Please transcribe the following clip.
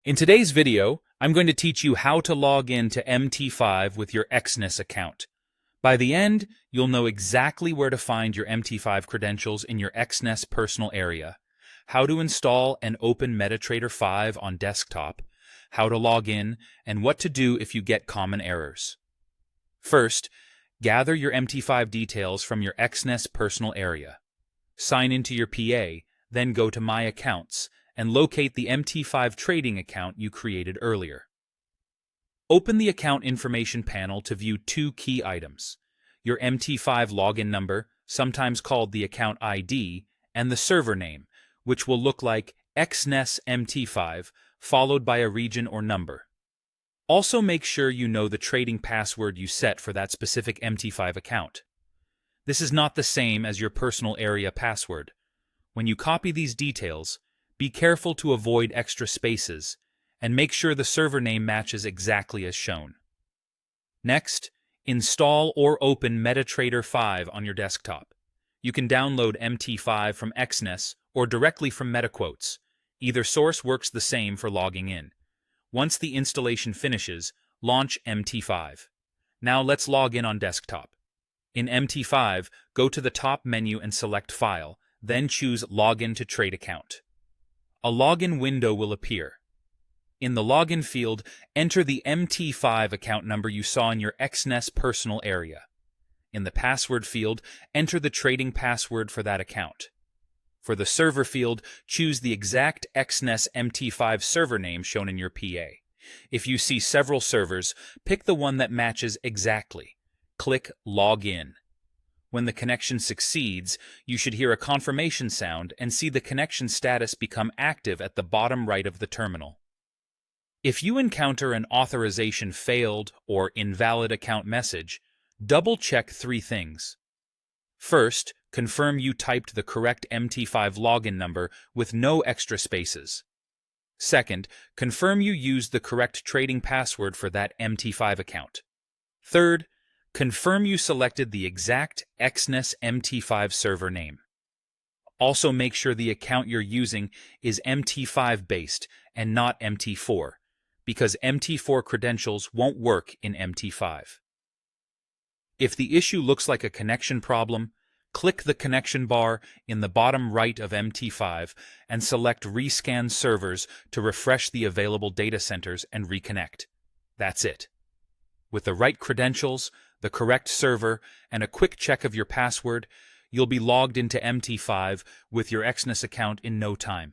In today's video, I'm going to teach you how to log in to MT5 with your Exness account. By the end, you'll know exactly where to find your MT5 credentials in your Exness personal area, how to install and open MetaTrader 5 on desktop, how to log in, and what to do if you get common errors. First, gather your MT5 details from your Exness personal area. Sign into your PA, then go to My Accounts, and locate the MT5 trading account you created earlier. Open the account information panel to view two key items: your MT5 login number, sometimes called the account ID, and the server name, which will look like Exness MT5, followed by a region or number. Also make sure you know the trading password you set for that specific MT5 account. This is not the same as your personal area password. When you copy these details, be careful to avoid extra spaces, and make sure the server name matches exactly as shown. Next, install or open MetaTrader 5 on your desktop. You can download MT5 from Exness or directly from MetaQuotes. Either source works the same for logging in. Once the installation finishes, launch MT5. Now let's log in on desktop. In MT5, go to the top menu and select File, then choose Login to Trade Account. A login window will appear. In the login field, enter the MT5 account number you saw in your Exness personal area. In the password field, enter the trading password for that account. For the server field, choose the exact Exness MT5 server name shown in your PA. If you see several servers, pick the one that matches exactly. Click Login. When the connection succeeds, you should hear a confirmation sound and see the connection status become active at the bottom right of the terminal. If you encounter an authorization failed or invalid account message, double-check three things. First, confirm you typed the correct MT5 login number with no extra spaces. Second, confirm you used the correct trading password for that MT5 account. Third, confirm you selected the exact Exness MT5 server name. Also make sure the account you're using is MT5 based and not MT4, because MT4 credentials won't work in MT5. If the issue looks like a connection problem, click the connection bar in the bottom right of MT5 and select Rescan Servers to refresh the available data centers and reconnect. That's it. With the right credentials, the correct server, and a quick check of your password, you'll be logged into MT5 with your Exness account in no time.